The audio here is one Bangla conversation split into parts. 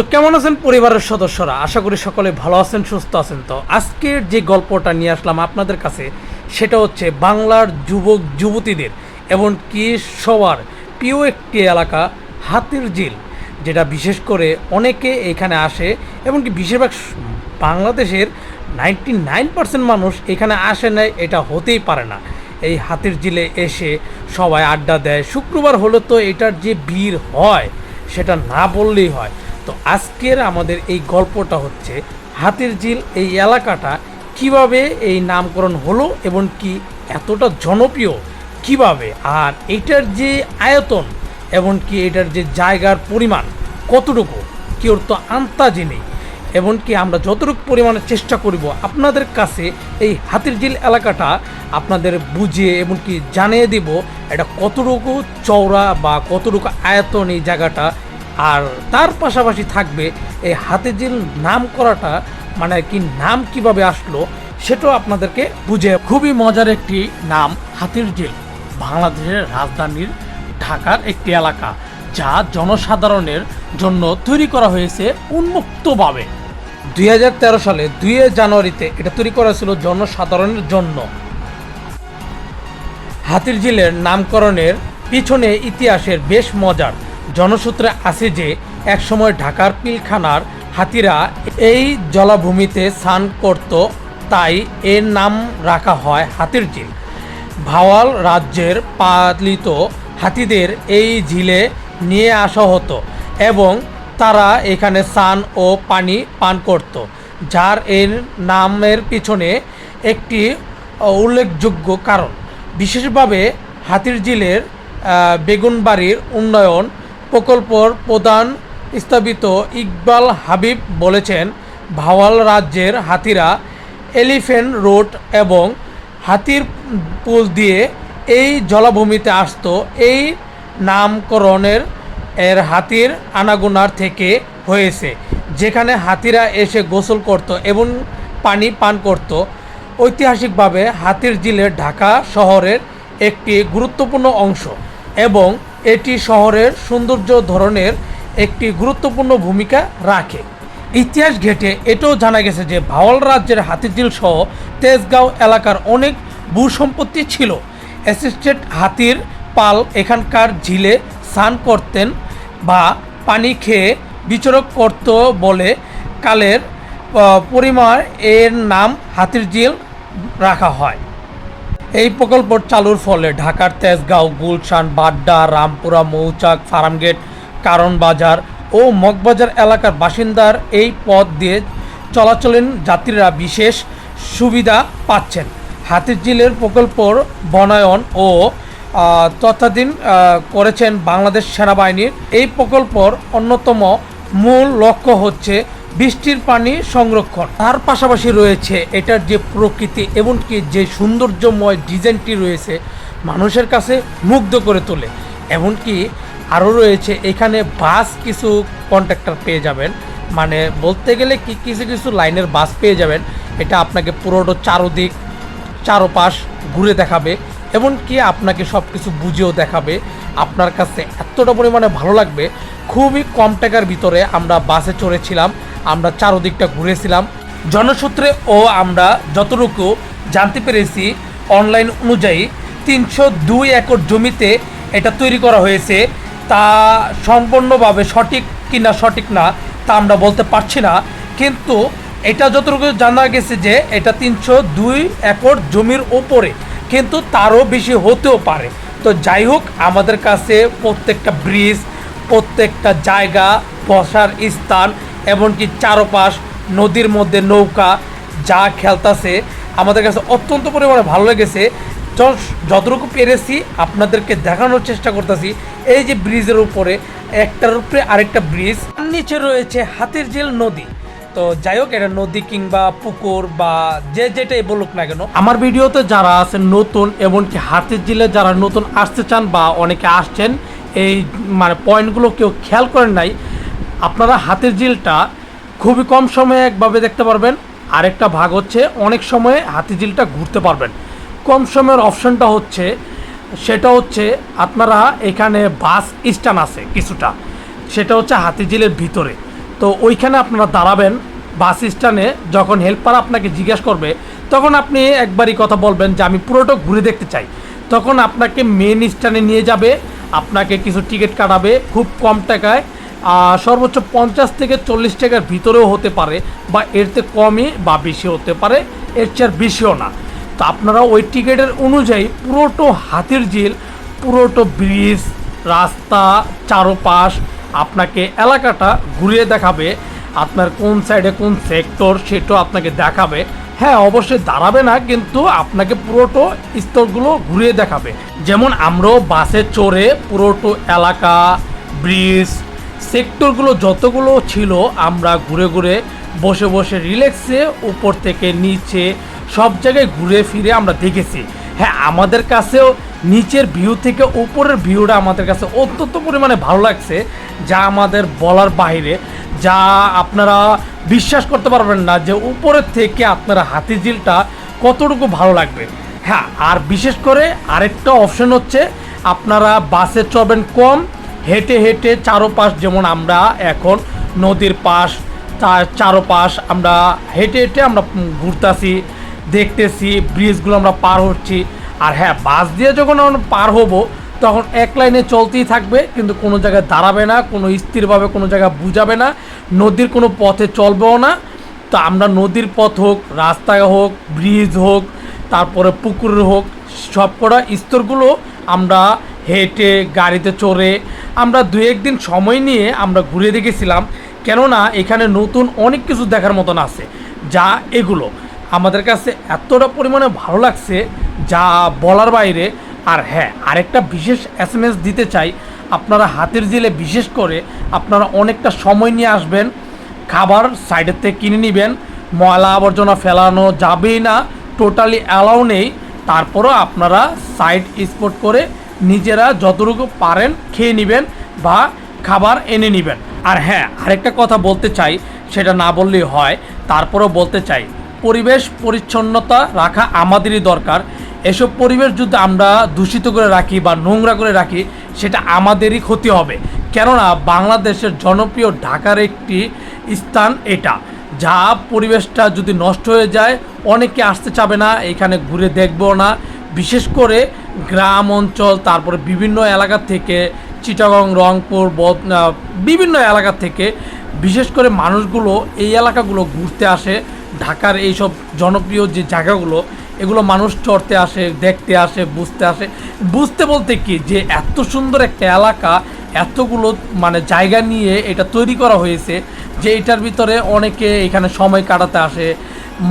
তো কেমন আছেন পরিবারের সদস্যরা? আশা করি সকলে ভালো আছেন, সুস্থ আছেন। তো আজকের যে গল্পটা নিয়ে আসলাম আপনাদের কাছে, সেটা হচ্ছে বাংলার যুবক যুবতীদের এমনকি সবার প্রিয় একটি এলাকা হাতিরঝিল, যেটা বিশেষ করে অনেকে এখানে আসে। এমনকি বেশিরভাগ বাংলাদেশের 99% মানুষ এখানে আসে না, এটা হতেই পারে না। এই হাতিরঝিলে এসে সবাই আড্ডা দেয়। শুক্রবার হলে তো এটার যে ভিড় হয় সেটা না বললেই হয়। তো আজকের আমাদের এই গল্পটা হচ্ছে হাতিরঝিল এই এলাকাটা কিভাবে এই নামকরণ হলো এবং কি এতটা জনপ্রিয় কিভাবে, আর এটার যে আয়তন এবং কি এটার যে জায়গার পরিমাণ কতটুকু কেউ তো আন্তাজি নেই। এমনকি আমরা যতটুকু পরিমাণে চেষ্টা করব আপনাদের কাছে এই হাতিরঝিল এলাকাটা আপনাদের বুঝিয়ে এমনকি জানিয়ে দিব এটা কতটুকু চওড়া বা কতটুকু আয়তন এই জায়গাটা। আর তার পাশাপাশি থাকবে এই হাতিরঝিল নাম করাটা মানে কি নাম কিভাবে আসলো সেটাও আপনাদেরকে বুঝে। খুবই মজার একটি নাম হাতিরঝিল, বাংলাদেশের রাজধানীর ঢাকার একটি এলাকা যা জনসাধারণের জন্য তৈরি করা হয়েছে উন্মুক্তভাবে। 2013 সালে 2 জানুয়ারিতে এটা তৈরি করা ছিল জনসাধারণের জন্য। হাতিরঝিলের নামকরণের পিছনে ইতিহাসের বেশ মজার। জনসূত্রে আছে যে একসময় ঢাকার পিলখানার হাতিরা এই জলাভূমিতে স্নান করত, তাই এর নাম রাখা হয় হাতিরঝিল। ভাওয়াল রাজ্যের পালিত হাতিদের এই ঝিলে নিয়ে আসা হতো এবং তারা এখানে স্নান ও পানি পান করত, যার এর নামের পিছনে একটি উল্লেখযোগ্য কারণ। বিশেষভাবে হাতিরঝিলের বেগুনবাড়ির উন্নয়ন প্রকল্পর প্রধান স্থাপিত ইকবাল হাবিব বলেছেন, ভাওয়াল রাজ্যের হাতিরা এলিফ্যান্ট রোড এবং হাতির পুল দিয়ে এই জলাভূমিতে আসত। এই নামকরণের হাতির আনাগোনার থেকে হয়েছে, যেখানে হাতিরা এসে গোসল করত এবং পানি পান করত। ঐতিহাসিকভাবে হাতিরঝিলের ঢাকা শহরের একটি গুরুত্বপূর্ণ অংশ এবং এটি শহরের সৌন্দর্য ধরনের একটি গুরুত্বপূর্ণ ভূমিকা রাখে। ইতিহাস ঘেঁটে এটাও জানা গেছে যে ভাওয়াল রাজ্যের হাতিরঝিল সহ তেজগাঁও এলাকার অনেক ভূসম্পত্তি ছিল। অ্যাসিস্টেড হাতির পাল এখানকার ঝিলে স্নান করতেন বা পানি খেয়ে বিচরণ করত বলে কালের পরিমাণ এর নাম হাতিরঝিল রাখা হয়। এই প্রকল্প চালুর ফলে ঢাকার তেজগাঁও, গুলশান, বাড্ডা, রামপুরা, মৌচাক, ফার্মগেট, কারণ বাজার ও মগবাজার এলাকার বাসিন্দার এই পথ দিয়ে চলাচলের যাত্রীরা বিশেষ সুবিধা পাচ্ছেন। হাতিরঝিলের প্রকল্পর বনায়ন ও তত্ত্বাধীন করেছেন বাংলাদেশ সেনাবাহিনীর। এই প্রকল্পর অন্যতম মূল লক্ষ্য হচ্ছে বৃষ্টির পানি সংরক্ষণ। তার পাশাপাশি রয়েছে এটার যে প্রকৃতি এমনকি যে সৌন্দর্যময় ডিজাইনটি রয়েছে মানুষের কাছে মুগ্ধ করে তোলে। এমনকি আরও রয়েছে এখানে বাস কিছু কন্ট্রাক্টর পেয়ে যাবেন, মানে বলতে গেলে কি কিছু কিছু লাইনের বাস পেয়ে যাবেন। এটা আপনাকে পুরোটা চারোপাশ ঘুরে দেখাবে এমনকি আপনাকে সব কিছু বুঝেও দেখাবে। আপনার কাছে এতটা পরিমাণে ভালো লাগবে। খুবই কম টাকার ভিতরে আমরা বাসে চড়েছিলাম, আমরা চারোদিকটা ঘুরেছিলাম। জনসূত্রে ও আমরা যতটুকু জানতে পেরেছি অনলাইন অনুযায়ী 302 একর জমিতে এটা তৈরি করা হয়েছে। তা সম্পূর্ণভাবে সঠিক কি না সঠিক না তা আমরা বলতে পারছি না, কিন্তু এটা যতটুকু জানা গেছে যে এটা 302 একর জমির ওপরে, কিন্তু তারও বেশি হতেও পারে। তো যাই হোক, আমাদের কাছে প্রত্যেকটা ব্রিজ, প্রত্যেকটা জায়গা, বসার স্থান, এমনকি চারপাশ নদীর মধ্যে নৌকা যা খেলতেছে আমাদের কাছে অত্যন্ত পরিমাণে ভালো লেগেছে। যতটুকু পেরেছি আপনাদেরকে দেখানোর চেষ্টা করতেছি। এই যে ব্রিজের উপরে একটার উপরে আরেকটা ব্রিজ, নিচে রয়েছে হাতিরঝিল নদী। তো যাই হোক, এটা নদী কিংবা পুকুর বা যে যেটাই বলুক না কেন, আমার ভিডিওতে যারা আছেন নতুন এমনকি হাতিরঝিলে যারা নতুন আসতে চান বা অনেকে আসছেন এই মানে পয়েন্টগুলো কেউ খেয়াল করেন নাই, আপনারা হাতিরঝিলটা খুবই কম সময়ে একভাবে দেখতে পারবেন। আরেকটা ভাগ হচ্ছে অনেক সময়ে হাতিরঝিলটা ঘুরতে পারবেন। কম সময়ের অপশনটা হচ্ছে সেটা হচ্ছে আপনারা এখানে বাস স্ট্যান্ড আছে কিছুটা, সেটা হচ্ছে হাতিরঝিলের ভিতরে। তো ওইখানে আপনারা দাঁড়াবেন বাস স্ট্যান্ডে। যখন হেল্পার আপনাকে জিজ্ঞাসা করবে তখন আপনি একবারই কথা বলবেন যে আমি পুরোটা ঘুরে দেখতে চাই। তখন আপনাকে মেন স্ট্যান্ডে নিয়ে যাবে, আপনাকে কিছু টিকিট কাটাবে খুব কম টাকায়, সর্বোচ্চ 50 থেকে 40 টাকার ভিতরেও হতে পারে, বা এর থেকে কমই বা বেশি হতে পারে, এর চেয়ে বেশিও না। তো আপনারা ওই টিকিটের অনুযায়ী পুরোটো হাতির ঝিল, পুরোটো ব্রিজ, রাস্তা, চারপাশ আপনাকে এলাকাটা ঘুরিয়ে দেখাবে। আপনার কোন সাইডে কোন সেক্টর সেটাও আপনাকে দেখাবে। হ্যাঁ, অবশ্যই দাঁড়াবে না, কিন্তু আপনাকে পুরোটো স্তরগুলো ঘুরিয়ে দেখাবে। যেমন আমরাও বাসে চড়ে পুরোটো এলাকা, ব্রিজ, সেক্টরগুলো যতগুলো ছিল আমরা ঘুরে ঘুরে বসে বসে রিল্যাক্সে উপর থেকে নিচে সব জায়গায় ঘুরে ফিরে আমরা দেখেছি। হ্যাঁ, আমাদের কাছেও নিচের ভিউ থেকে উপরের ভিউটা আমাদের কাছে অত্যন্ত পরিমাণে ভালো লাগছে, যা আমাদের বলার বাইরে, যা আপনারা বিশ্বাস করতে পারবেন না যে উপরের থেকে আপনারা হাতিঝিলটা কতটুকু ভালো লাগবে। হ্যাঁ, আর বিশেষ করে আরেকটা অপশন হচ্ছে আপনারা বাসে চড়বেন কম, হেঁটে হেঁটে চারোপাশ, যেমন আমরা এখন নদীর পাশ, তার চারোপাশ আমরা হেঁটে হেঁটে আমরা ঘুরতেছি, দেখতেছি, ব্রিজগুলো আমরা পার হচ্ছি। আর হ্যাঁ, বাস দিয়ে যখন আমরা পার হব তখন এক লাইনে চলতেই থাকবে, কিন্তু কোনো জায়গায় দাঁড়াবে না, কোনো স্থিরভাবে কোনো জায়গায় বুঝাবে না, নদীর কোনো পথে চলবেও না। তো আমরা নদীর পথ হোক, রাস্তায় হোক, ব্রিজ হোক, তারপরে পুকুর হোক, সবকটা স্তরগুলো আমরা হেঁটে গাড়িতে চড়ে আমরা 2-1 দিন সময় নিয়ে আমরা ঘুরে দেখেছিলাম। কেননা এখানে নতুন অনেক কিছু দেখার মতন আছে, যা এগুলো আমাদের কাছে এতটা পরিমাণে ভালো লাগছে যা বলার বাইরে। আর হ্যাঁ, আরেকটা বিশেষ SMS দিতে চাই, আপনারা হাতির ঝিলে বিশেষ করে আপনারা অনেকটা সময় নিয়ে আসবেন, খাবার সাইডের থেকে কিনে নেবেন, ময়লা আবর্জনা ফেলানো যাবেই না, টোটালি অ্যালাউ নেই। তারপরও আপনারা সাইড স্পট করে নিজেরা যতটুকু পারেন খেয়ে নেবেন বা খাবার এনে নেবেন। আর হ্যাঁ, আরেকটা কথা বলতে চাই, সেটা না বললেই হয়, তারপরও বলতে চাই, পরিবেশ পরিচ্ছন্নতা রাখা আমাদেরই দরকার। এসব পরিবেশ যদি আমরা দূষিত করে রাখি বা নোংরা করে রাখি সেটা আমাদেরই ক্ষতি হবে। কেননা বাংলাদেশের জনপ্রিয় ঢাকার একটি স্থান এটা, যা পরিবেশটা যদি নষ্ট হয়ে যায় অনেকে আসতে চাবে না, এখানে ঘুরে দেখবো না। বিশেষ করে গ্রাম অঞ্চল, তারপরে বিভিন্ন এলাকা থেকে, চিটাগং, রংপুর, বিভিন্ন এলাকা থেকে বিশেষ করে মানুষগুলো এই এলাকাগুলো ঘুরতে আসে। ঢাকার এইসব জনপ্রিয় যে জায়গাগুলো, এগুলো মানুষ চড়তে আসে, দেখতে আসে, বুঝতে আসে। বুঝতে বলতে কি, যে এত সুন্দর একটা এলাকা, এতগুলো মানে জায়গা নিয়ে এটা তৈরি করা হয়েছে, যে এটার ভিতরে অনেকে এখানে সময় কাটাতে আসে,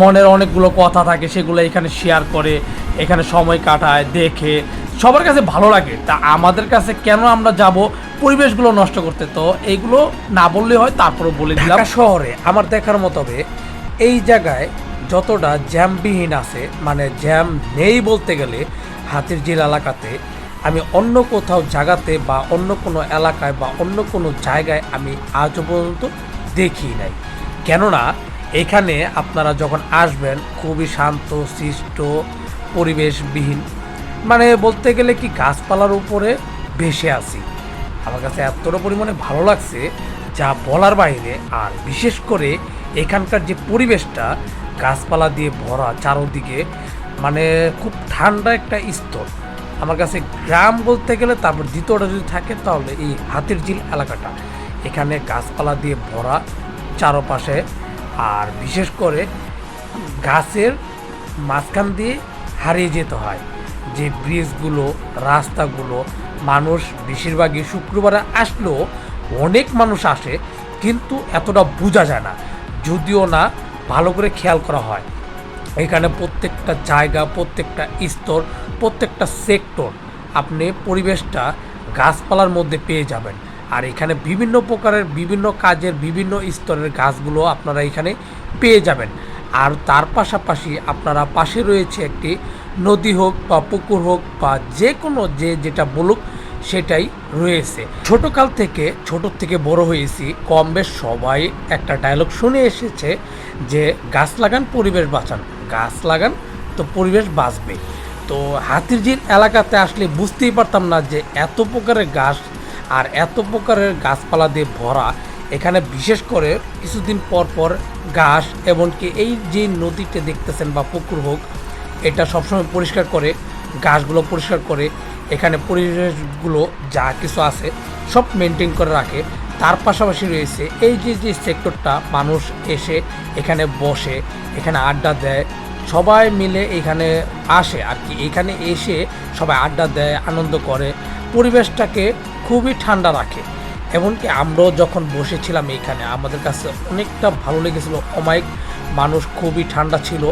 মনের অনেকগুলো কথা থাকে সেগুলো এখানে শেয়ার করে, এখানে সময় কাটায়, দেখে সবার কাছে ভালো লাগে। তা আমাদের কাছে কেন আমরা যাব পরিবেশগুলো নষ্ট করতে? তো এইগুলো না বললে হয়, তারপরে বলে দিলাম। ঢাকা শহরে আমার দেখার মতো হবে এই জায়গায় যতটা জ্যামবিহীন আছে, মানে জ্যাম নেই বলতে গেলে হাতির ঝিল এলাকাতে, আমি অন্য কোথাও জায়গাতে বা অন্য কোনো এলাকায় বা অন্য কোনো জায়গায় আমি আজও পর্যন্ত দেখি নাই। কেননা এখানে আপনারা যখন আসবেন খুবই শান্ত শিষ্ট পরিবেশবিহীন, মানে বলতে গেলে কি গাছপালার উপরে ভেসে আছি। আমার কাছে এতটা পরিমাণে ভালো লাগছে যা বলার বাইরে। আর বিশেষ করে এখানকার যে পরিবেশটা গাছপালা দিয়ে ভরা চারোদিকে, মানে খুব ঠান্ডা একটা স্তর। আমার কাছে গ্রাম বলতে গেলে তারপর দ্বিতীয়টা যদি থাকে তাহলে এই হাতির ঝিল এলাকাটা, এখানে গাছপালা দিয়ে ভরা চারপাশে। আর বিশেষ করে গাছের মাঝখান দিয়ে হারিয়ে যেতে হয় যে ব্রিজগুলো, রাস্তাগুলো। মানুষ বেশিরভাগই শুক্রবারে আসলেও অনেক মানুষ আসে, কিন্তু এতটা বোঝা যায় না, যদিও না ভালো করে খেয়াল করা হয়। এখানে প্রত্যেকটা জায়গা, প্রত্যেকটা স্তর, প্রত্যেকটা সেক্টর আপনি পরিবেশটা গাছপালার মধ্যে পেয়ে যাবেন। আর এখানে বিভিন্ন প্রকারের, বিভিন্ন কাজের, বিভিন্ন স্তরের গাছগুলো আপনারা এখানে পেয়ে যাবেন। আর তার পাশাপাশি আপনারা পাশে রয়েছে একটি নদী হোক বা পুকুর হোক বা যে কোনো যেটা বলুক সেটাই রয়েছে। ছোটোকাল থেকে, ছোটোর থেকে বড় হয়েছি, কম বেশ সবাই একটা ডায়লগ শুনে এসেছে যে গাছ লাগান পরিবেশ বাঁচান, গাছ লাগান তো পরিবেশ বাঁচবে। তো হাতির ঝিল এলাকাতে আসলে বুঝতেই পারতাম না যে এত প্রকারের গাছ আর এত প্রকারের গাছপালা দিয়ে ভরা এখানে বিশেষ করে কিছুদিন পর পর ঘাস, এমনকি এই যে নদীটা দেখতেছেন বা পুকুর হোক, এটা সবসময় পরিষ্কার করে, ঘাসগুলো পরিষ্কার করে, এখানে পরিবেশগুলো যা কিছু আছে সব মেনটেন করে রাখে। তার পাশাপাশি রয়েছে এই যে সেক্টরটা, মানুষ এসে এখানে বসে, এখানে আড্ডা দেয়, সবাই মিলে এখানে আসে আর কি। এখানে এসে সবাই আড্ডা দেয়, আনন্দ করে, পরিবেশটাকে খুবই ঠান্ডা রাখে। এমনকি আমরাও যখন বসেছিলাম এইখানে, আমাদের কাছে অনেকটা ভালো লেগেছিলো। অমায়িক মানুষ, খুবই ঠান্ডা ছিল।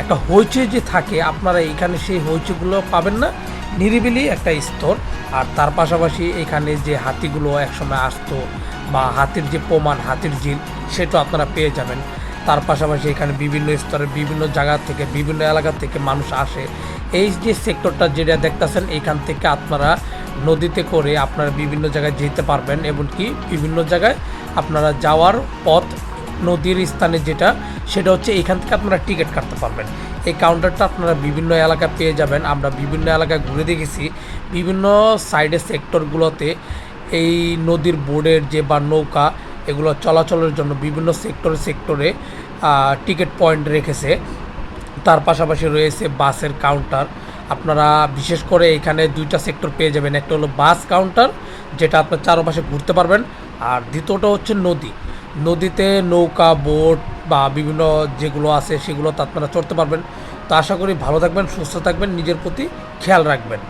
একটা হইচই যে থাকে, আপনারা এইখানে সেই হইচইগুলো পাবেন না, নিরিবিলি একটা স্তর। আর তার পাশাপাশি এখানে যে হাতিগুলো একসময় আসতো, বা হাতির যে প্রমাণ, হাতির ঝিল, সেটাও আপনারা পেয়ে যাবেন। তার পাশাপাশি এখানে বিভিন্ন স্তরের, বিভিন্ন জায়গা থেকে, বিভিন্ন এলাকা থেকে মানুষ আসে। এই যে সেক্টরটা যেটা দেখতেছেন, এইখান থেকে আপনারা নদীতে করে আপনারা বিভিন্ন জায়গায় যেতে পারবেন, এমনকি বিভিন্ন জায়গায় আপনারা যাওয়ার পথ, নদীর স্থানে যেটা, সেটা হচ্ছে এইখান থেকে আপনারা টিকিট কাটতে পারবেন। এই কাউন্টারটা আপনারা বিভিন্ন এলাকায় পেয়ে যাবেন। আমরা বিভিন্ন এলাকায় ঘুরে দেখেছি, বিভিন্ন সাইডের সেক্টরগুলোতে এই নদীর বোর্ডের যে বা নৌকা, এগুলো চলাচলের জন্য বিভিন্ন সেক্টরে টিকিট পয়েন্ট রেখেছে। তার পাশাপাশি রয়েছে বাসের কাউন্টার। আপনারা বিশেষ করে এখানে দুইটা সেক্টর পেয়ে যাবেন, একটা হলো বাস কাউন্টার, যেটা আপনার চারপাশে ঘুরতে পারবেন, আর দ্বিতীয়টা হচ্ছে নদীতে নৌকা, বোট বা বিভিন্ন যেগুলো আছে সেগুলোতে আপনারা চড়তে পারবেন। তো আশা করি ভালো থাকবেন, সুস্থ থাকবেন, নিজের প্রতি খেয়াল রাখবেন।